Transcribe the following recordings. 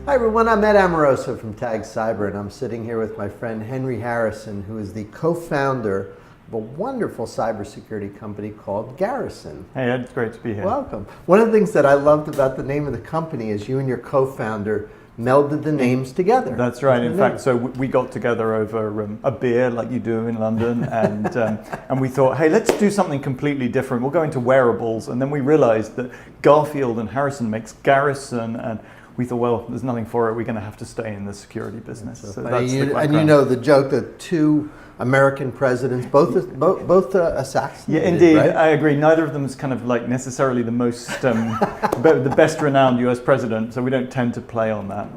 Hi everyone, I'm Ed Amoroso from Tag Cyber, and I'm sitting here with my friend Henry Harrison, who is the co-founder of a wonderful cybersecurity company called Garrison. Hey Ed, it's great to be here. Welcome. One of the things that I loved about the name of the company is you and your co-founder melded the names together. That's right. In fact, so we got together over a beer like you do in London, and we thought, hey, let's do something completely different. We'll go into wearables, and then we realized that Garfield and Harrison makes Garrison, and we thought, well, there's nothing for it. We're going to have to stay in the security business. So that's the background. And you know the joke that two American presidents, both assassinated. Yeah, indeed, right? I agree. Neither of them is kind of like necessarily the most, the best renowned U.S. president, so we don't tend to play on that.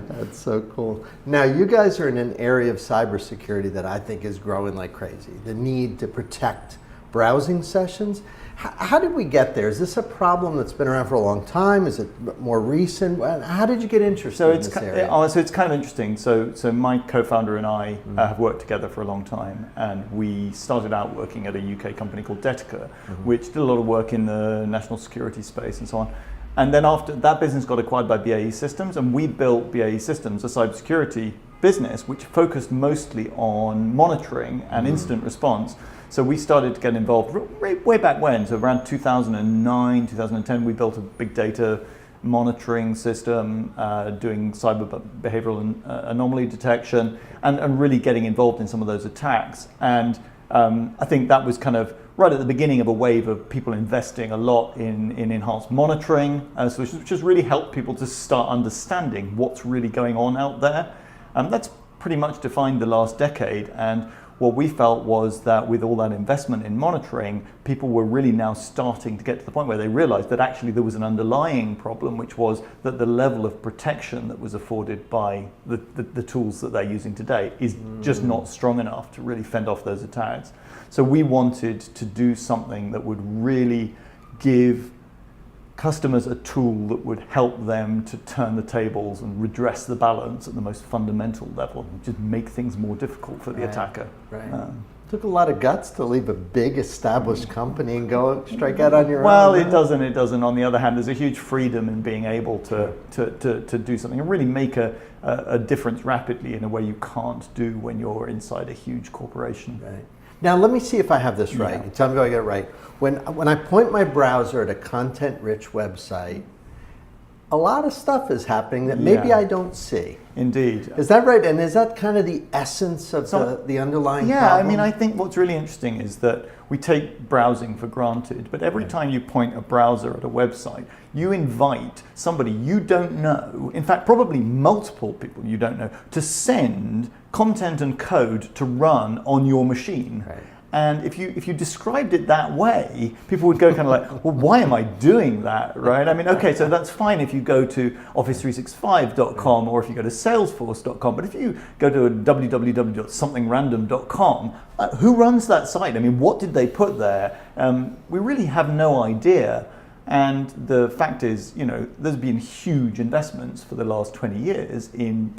That's so cool. Now, you guys are in an area of cybersecurity that I think is growing like crazy. The need to protect browsing sessions. How did we get there? Is this a problem that's been around for a long time? Is it more recent? How did you get interested in this area? So it's kind of interesting. So my co-founder and I have worked together for a long time, and we started out working at a UK company called Detica, which did a lot of work in the national security space and so on. And then after that business got acquired by BAE Systems, and we built BAE Systems, a cybersecurity business, which focused mostly on monitoring and incident response. So we started to get involved way back when, so around 2009, 2010, we built a big data monitoring system, doing cyber behavioral anomaly detection, and really getting involved in some of those attacks. And I think that was kind of right at the beginning of a wave of people investing a lot in enhanced monitoring, which has really helped people to start understanding what's really going on out there. That's pretty much defined the last decade. And what we felt was that with all that investment in monitoring, people were really now starting to get to the point where they realized that actually there was an underlying problem, which was that the level of protection that was afforded by the tools that they're using today is just not strong enough to really fend off those attacks. So we wanted to do something that would really give customers a tool that would help them to turn the tables and redress the balance at the most fundamental level, just make things more difficult for the attacker. Right. Took a lot of guts to leave a big established company and go strike out on your own. Well, it doesn't. On the other hand, there's a huge freedom in being able to do something and really make a difference rapidly in a way you can't do when you're inside a huge corporation. Right. Now, let me see if I have this right. You tell me if I get it right. When I point my browser at a content-rich website, a lot of stuff is happening that maybe I don't see. Indeed. Is that right? And is that kind of the essence of the underlying problem? Yeah, I mean, I think what's really interesting is that we take browsing for granted, but every time you point a browser at a website, you invite somebody you don't know, in fact, probably multiple people you don't know, to send content and code to run on your machine. Right. And if you described it that way, people would go kind of like, well, why am I doing that, right? I mean, okay, so that's fine if you go to office365.com or if you go to salesforce.com, but if you go to www.somethingrandom.com, who runs that site? I mean, what did they put there? We really have no idea. And the fact is, there's been huge investments for the last 20 years in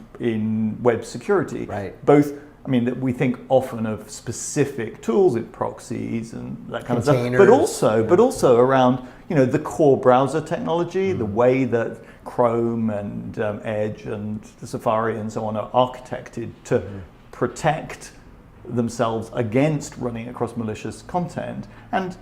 web security. Right. Both, that we think often of specific tools, proxies and that kind of stuff, but also around, the core browser technology, the way that Chrome and Edge and Safari and so on are architected to protect themselves against running across malicious content, and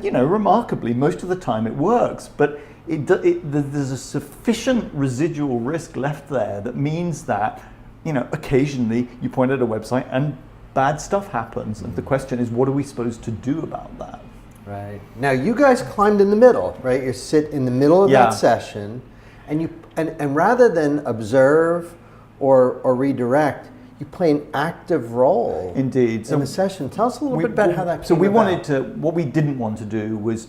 remarkably, most of the time it works, but there's a sufficient residual risk left there that means that occasionally you point at a website and bad stuff happens, and the question is, what are we supposed to do about that? Right. Now, you guys climbed in the middle, right? You sit in the middle of that session, and rather than observe or redirect, you play an active role. Indeed. In the session. Tell us a little bit about how that came So we about. wanted to, what we didn't want to do was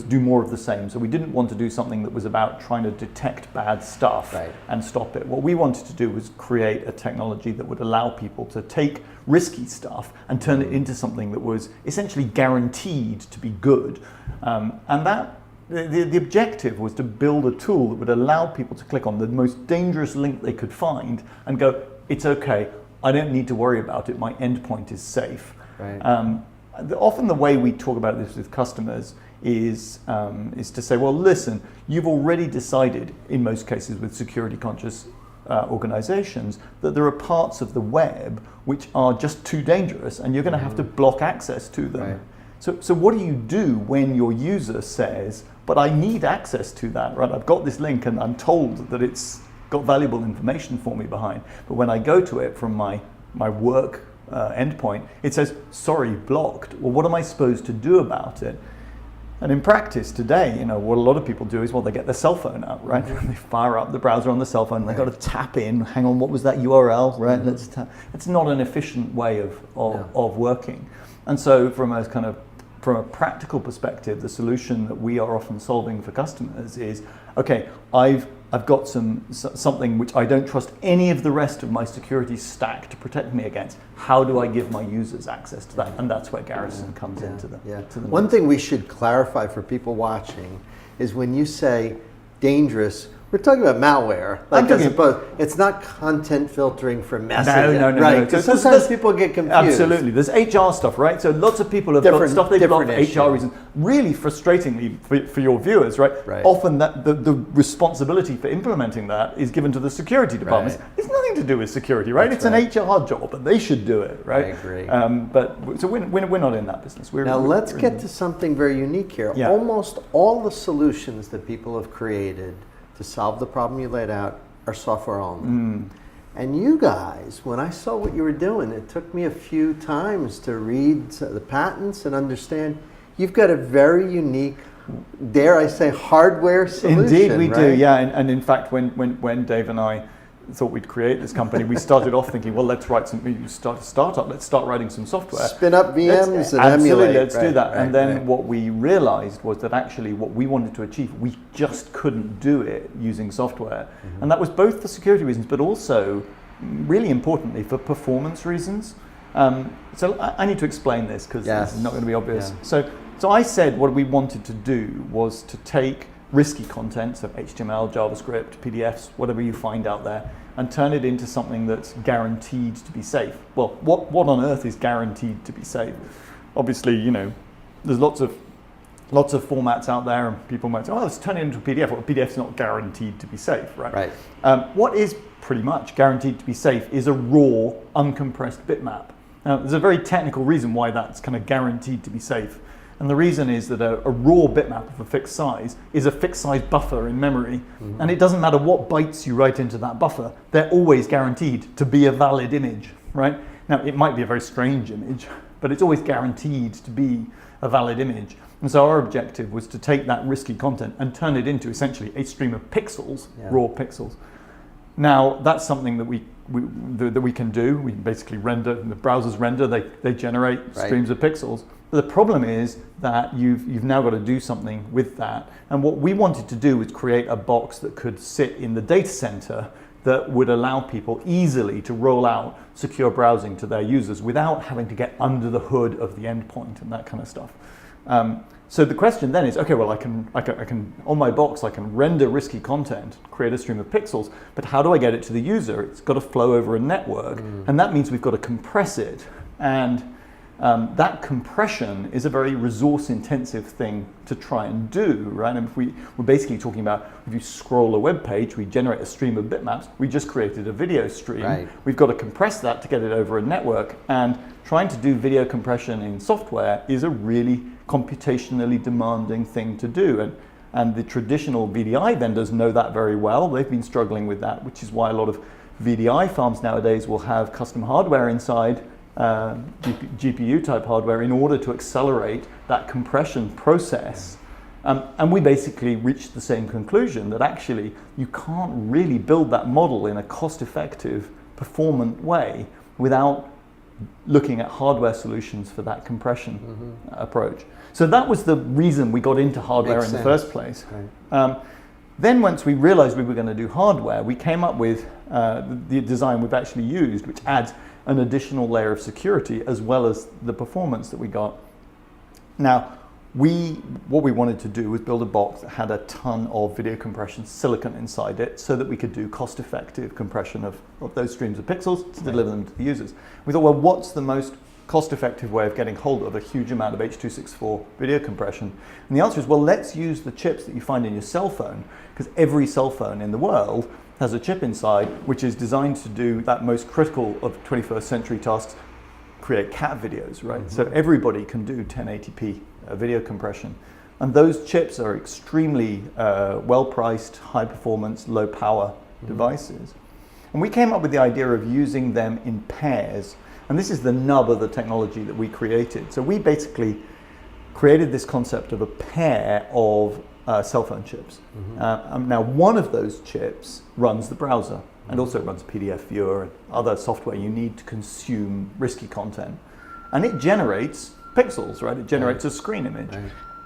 do more of the same. So we didn't want to do something that was about trying to detect bad stuff and stop it. What we wanted to do was create a technology that would allow people to take risky stuff and turn it into something that was essentially guaranteed to be good. And that the objective was to build a tool that would allow people to click on the most dangerous link they could find and go, it's okay, I don't need to worry about it, my endpoint is safe. Right. Often the way we talk about this with customers is to say, well, listen, you've already decided, in most cases with security conscious organizations, that there are parts of the web which are just too dangerous and you're going to have to block access to them. Right. So what do you do when your user says, but I need access to that, right? I've got this link and I'm told that it's got valuable information for me behind, but when I go to it from my work endpoint, it says, sorry, blocked. Well, what am I supposed to do about it? And in practice today, what a lot of people do is, well, they get their cell phone out, right? They fire up the browser on the cell phone, they've got to tap in, hang on, what was that URL, right? Let's tap. It's not an efficient way of working. And so from a practical perspective, the solution that we are often solving for customers is, okay, I've got something which I don't trust any of the rest of my security stack to protect me against. How do I give my users access to that? And that's where Garrison comes into the One thing we should clarify for people watching is when you say dangerous, we're talking about malware. It's not content filtering for messaging. No. Right, because sometimes people get confused. Absolutely. There's HR stuff, right? So lots of people have got stuff they've blocked for HR reasons. Really frustratingly for your viewers, right? Often the responsibility for implementing that is given to the security departments. Right. It's nothing to do with security, right? It's an HR job, but they should do it, right? I agree. So we're not in that business. Let's get to something very unique here. Yeah. Almost all the solutions that people have created to solve the problem you laid out are software only. And you guys, when I saw what you were doing, it took me a few times to read the patents and understand you've got a very unique, dare I say, hardware solution. Indeed, we do, right? yeah. And in fact, when Dave and I thought we'd create this company, we started off thinking, well, let's write you start a startup, let's start writing some software. Spin up VMs and absolutely, emulate. Let's do that. And then what we realized was that actually what we wanted to achieve, we just couldn't do it using software. And that was both for security reasons, but also, really importantly, for performance reasons. So I need to explain this because this is not going to be obvious. Yeah. So I said what we wanted to do was to take risky content, so HTML, JavaScript, PDFs, whatever you find out there, and turn it into something that's guaranteed to be safe. Well, what on earth is guaranteed to be safe? Obviously, there's lots of formats out there, and people might say, oh, let's turn it into a PDF. Well, a PDF's not guaranteed to be safe, right? What is pretty much guaranteed to be safe is a raw, uncompressed bitmap. Now, there's a very technical reason why that's kind of guaranteed to be safe. And the reason is that a raw bitmap of a fixed size is a fixed size buffer in memory. And it doesn't matter what bytes you write into that buffer, they're always guaranteed to be a valid image, right? Now, it might be a very strange image, but it's always guaranteed to be a valid image. And so our objective was to take that risky content and turn it into essentially a stream of pixels, raw pixels. Now, that's something that we can do. We basically render, the browsers render, they generate streams of pixels. But the problem is that you've now got to do something with that. And what we wanted to do was create a box that could sit in the data center that would allow people easily to roll out secure browsing to their users without having to get under the hood of the endpoint and that kind of stuff. So the question then is, okay, well, I can on my box, I can render risky content, create a stream of pixels, but how do I get it to the user? It's got to flow over a network, and that means we've got to compress it. And that compression is a very resource-intensive thing to try and do, right? And if we're basically talking about, if you scroll a web page, we generate a stream of bitmaps. We just created a video stream. Right. We've got to compress that to get it over a network. And trying to do video compression in software is a really computationally demanding thing to do. And the traditional VDI vendors know that very well. They've been struggling with that, which is why a lot of VDI farms nowadays will have custom hardware inside, GPU type hardware, in order to accelerate that compression process. And we basically reached the same conclusion that actually you can't really build that model in a cost-effective, performant way without looking at hardware solutions for that compression approach. So that was the reason we got into hardware in the first place. Right. Then once we realized we were going to do hardware, we came up with the design we've actually used, which adds an additional layer of security as well as the performance that we got. Now, what we wanted to do was build a box that had a ton of video compression silicon inside it so that we could do cost-effective compression of those streams of pixels to deliver them to the users. We thought, well, what's the most cost-effective way of getting hold of a huge amount of H.264 video compression? And the answer is, well, let's use the chips that you find in your cell phone, because every cell phone in the world has a chip inside which is designed to do that most critical of 21st century tasks, create cat videos, right? So everybody can do 1080p video compression. And those chips are extremely well-priced, high-performance, low-power devices. And we came up with the idea of using them in pairs. And this is the nub of the technology that we created. So we basically created this concept of a pair of cell phone chips. Now, one of those chips runs the browser and also runs PDF viewer and other software you need to consume risky content. And it generates pixels, right? It generates a screen image.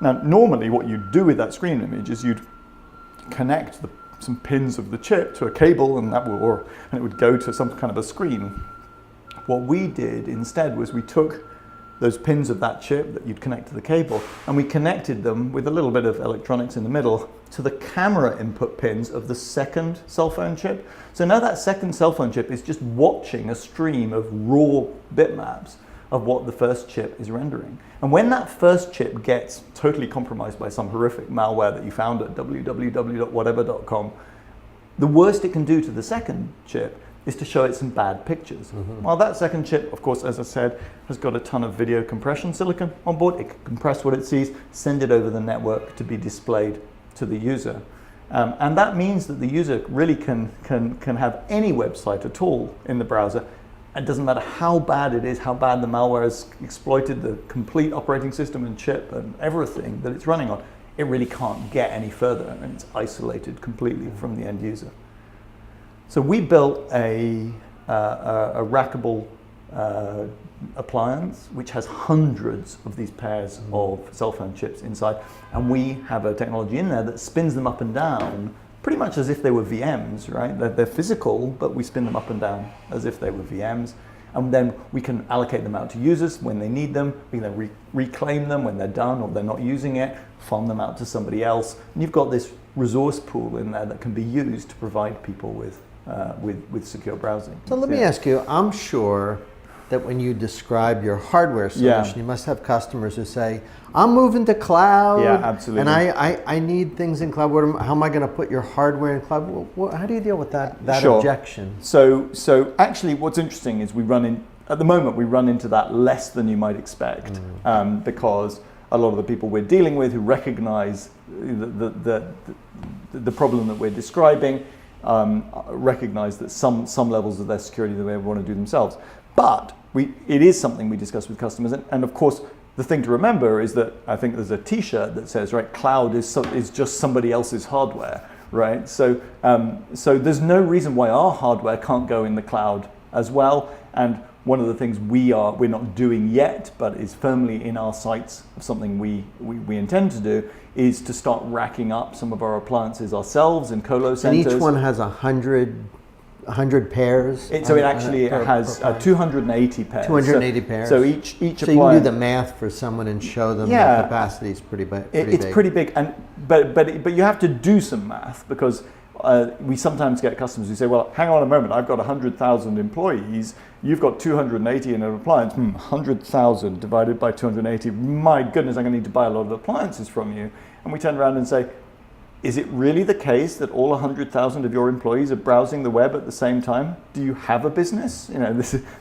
Now, normally what you'd do with that screen image is you'd connect some pins of the chip to a cable, and it would go to some kind of a screen. What we did instead was we took those pins of that chip that you'd connect to the cable, and we connected them with a little bit of electronics in the middle to the camera input pins of the second cell phone chip. So now that second cell phone chip is just watching a stream of raw bitmaps of what the first chip is rendering. And when that first chip gets totally compromised by some horrific malware that you found at www.whatever.com, the worst it can do to the second chip is to show it some bad pictures. While that second chip, of course, as I said, has got a ton of video compression silicon on board. It can compress what it sees, send it over the network to be displayed to the user. And that means that the user really can have any website at all in the browser. It doesn't matter how bad it is, how bad the malware has exploited the complete operating system and chip and everything that it's running on. It really can't get any further, and it's isolated completely from the end user. So we built a rackable appliance which has hundreds of these pairs of cell phone chips inside, and we have a technology in there that spins them up and down pretty much as if they were VMs, right? They're physical, but we spin them up and down as if they were VMs. And then we can allocate them out to users when they need them. We can then reclaim them when they're done or they're not using it, farm them out to somebody else. And you've got this resource pool in there that can be used to provide people with secure browsing. So let me ask you, I'm sure that when you describe your hardware solution, you must have customers who say, I'm moving to cloud. Yeah, absolutely. And I need things in cloud. How am I going to put your hardware in cloud? How do you deal with that Sure. objection? So actually what's interesting is at the moment we run into that less than you might expect, because a lot of the people we're dealing with who recognize the problem that we're describing recognize that some levels of their security they want to do themselves. But it is something we discuss with customers, and of course the thing to remember is that I think there's a T-shirt that says, right, cloud is just somebody else's hardware, right? So there's no reason why our hardware can't go in the cloud as well. And one of the things we're not doing yet, but is firmly in our sights of something we intend to do, is to start racking up some of our appliances ourselves in colo centers. And each one has 100 pairs? It has 280 pairs. 280 pairs. So each so appliance. you can do the math for someone and show them the capacity is pretty big. It's pretty big, but you have to do some math, because we sometimes get customers who say, well, hang on a moment, I've got 100,000 employees, you've got 280 in an appliance, 100,000 divided by 280, my goodness, I'm going to need to buy a lot of appliances from you. And we turn around and say, is it really the case that all 100,000 of your employees are browsing the web at the same time? Do you have a business?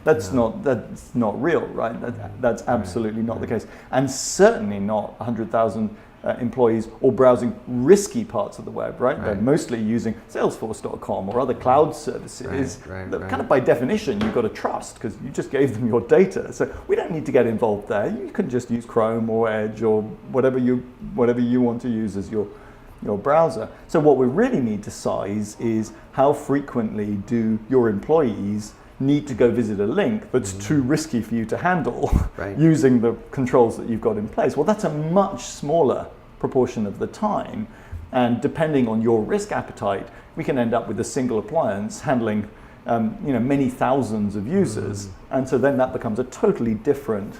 That's not real, right? That's absolutely not the case. And certainly not 100,000 employees all browsing risky parts of the web, right? They're mostly using Salesforce.com or other cloud services that kind of by definition you've got to trust, because you just gave them your data. So we don't need to get involved there. You can just use Chrome or Edge or whatever you want to use as your browser. So what we really need to size is how frequently do your employees need to go visit a link that's too risky for you to handle using the controls that you've got in place. Well, that's a much smaller proportion of the time, and depending on your risk appetite, we can end up with a single appliance handling many thousands of users, and so then that becomes a totally different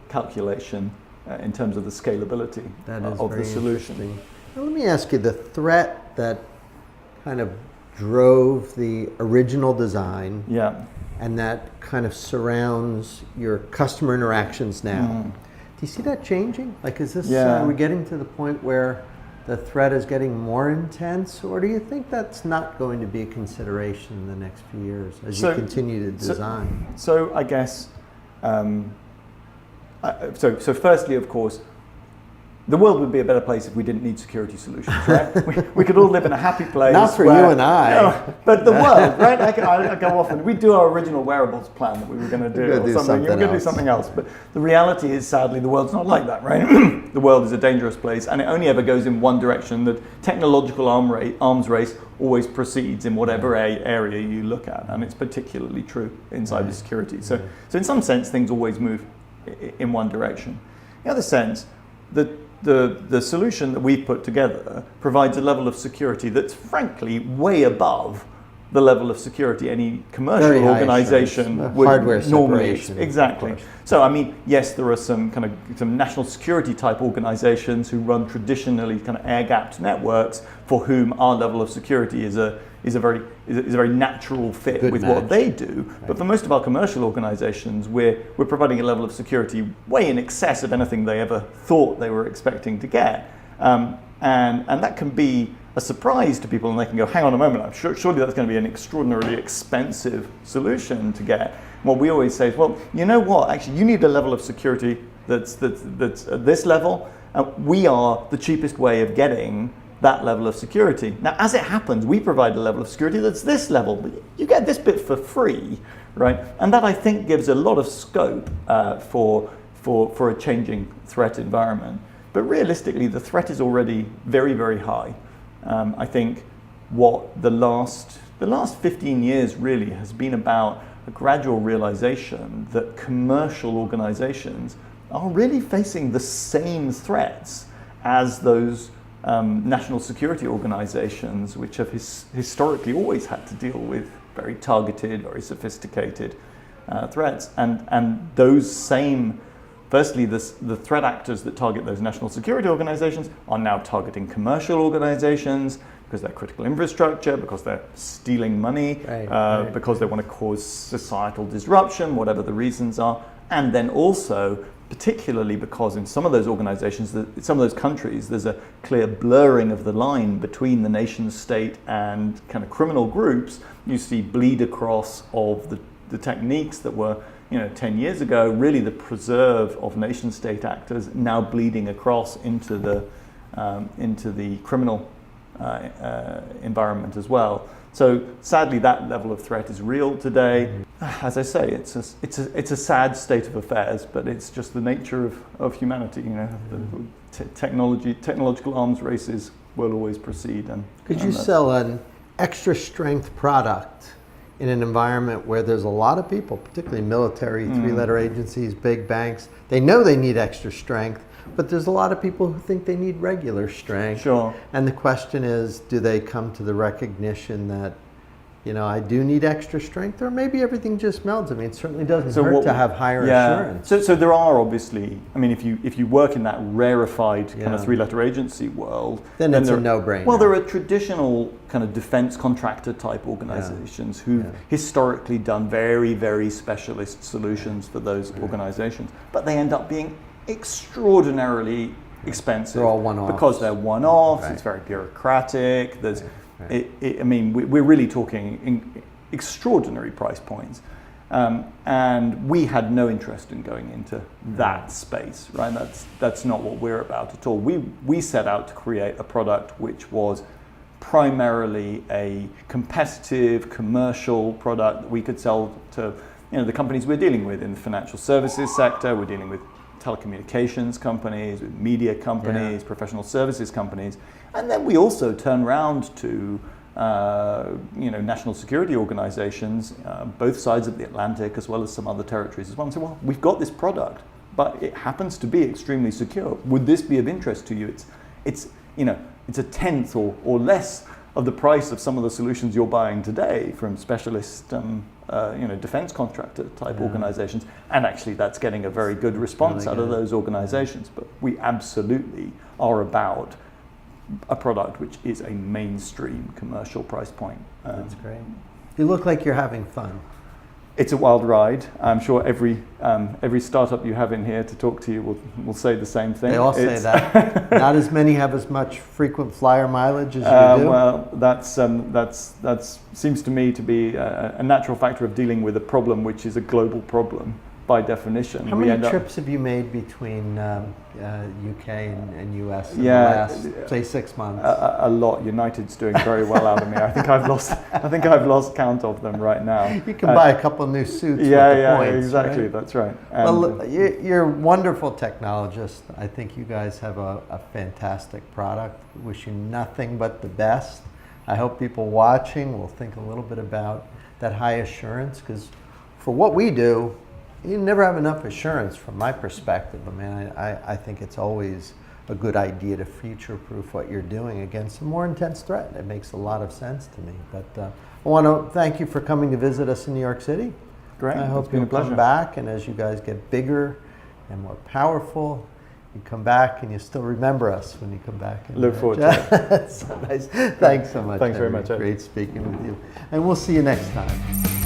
calculation in terms of the scalability of the solution. Now, let me ask you, the threat that kind of drove the original design, Yeah. and that kind of surrounds your customer interactions now. Do you see that changing? Like, is this, are we getting to the point where the threat is getting more intense, or do you think that's not going to be a consideration in the next few years as you continue to design? So I guess, so firstly, of course, the world would be a better place if we didn't need security solutions, right? we could all live in a happy place. Not for you and I. No, but the world, right? I go off and we do our original wearables plan that we were going to do. We're going to do something else. But the reality is, sadly, the world's not like that, right? The world is a dangerous place, and it only ever goes in one direction. The technological arms race always proceeds in whatever area you look at, and it's particularly true in cybersecurity. So in some sense, things always move in one direction. In the other sense, the solution that we've put together provides a level of security that's frankly way above the level of security any commercial organization would normally expect. Exactly. So I mean, yes, there are some national security type organizations who run traditionally kind of air-gapped networks for whom our level of security is a very natural fit with what they do. Right. But for most of our commercial organizations, we're providing a level of security way in excess of anything they ever thought they were expecting to get. And that can be a surprise to people, and they can go, hang on a moment, surely that's going to be an extraordinarily expensive solution to get. What we always say is, well, you know what, actually you need a level of security that's at this level. We are the cheapest way of getting that level of security. Now, as it happens, we provide a level of security that's this level, but you get this bit for free, right? And that, I think, gives a lot of scope for a changing threat environment. But realistically, the threat is already very, very high. I think what the last 15 years really has been about a gradual realization that commercial organizations are really facing the same threats as those national security organizations, which have historically always had to deal with very targeted, very sophisticated threats. And those same, firstly, the threat actors that target those national security organizations are now targeting commercial organizations because they're critical infrastructure, because they're stealing money, because they want to cause societal disruption, whatever the reasons are. And then also, particularly because in some of those organizations, some of those countries, there's a clear blurring of the line between the nation state and kind of criminal groups. You see bleed across of the techniques that were 10 years ago, really the preserve of nation state actors, now bleeding across into the criminal environment as well. So sadly, that level of threat is real today. As I say, it's a sad state of affairs, but it's just the nature of humanity. The technological arms races will always proceed. Could you sell an extra strength product in an environment where there's a lot of people, particularly military, three-letter agencies, big banks? They know they need extra strength, but there's a lot of people who think they need regular strength. Sure. And the question is, do they come to the recognition that, I do need extra strength, or maybe everything just melds? I mean, it certainly doesn't hurt to have higher assurance. So there are obviously, I mean, if you work in that rarefied kind of three-letter agency world, then it's a no-brainer. Well, there are traditional kind of defense contractor type organizations who've historically done very, very specialist solutions for those organizations, but they end up being extraordinarily expensive. They're all one-offs. Because they're one-offs, it's very bureaucratic, there's we're really talking extraordinary price points, and we had no interest in going into that space. Right, that's not what we're about at all. We set out to create a product which was primarily a competitive commercial product that we could sell to the companies we're dealing with in the financial services sector. We're dealing with telecommunications companies, with media companies, professional services companies. And then we also turn around to national security organizations, both sides of the Atlantic, as well as some other territories as well, and say, well, we've got this product, but it happens to be extremely secure. Would this be of interest to you? It's a tenth or less of the price of some of the solutions you're buying today from specialist defense contractor type organizations, and actually that's getting a very good response out of those organizations. But we absolutely are about a product which is a mainstream commercial price point. That's great. You look like you're having fun. It's a wild ride. I'm sure every startup you have in here to talk to you will say the same thing. They all say that. Not as many have as much frequent flyer mileage as you do. Well, that's seems to me to be a natural factor of dealing with a problem which is a global problem by definition. How many trips have you made between UK and US in the last, say, 6 months? A lot. United's doing very well out of me. I think I've lost count of them right now. You can buy a couple new suits. Yeah, points, exactly. Right? That's right. Well, you're wonderful technologists. I think you guys have a fantastic product. Wish you nothing but the best. I hope people watching will think a little bit about that high assurance, because for what we do, you never have enough assurance from my perspective. I mean, I think it's always a good idea to future-proof what you're doing against a more intense threat. It makes a lot of sense to me. But I want to thank you for coming to visit us in New York City. Great. I hope you'll come back, and as you guys get bigger and more powerful, you come back and you still remember us when you come back. Look forward to it. So nice. Thanks so much. Thanks very much, Ed. Great speaking with you. And we'll see you next time.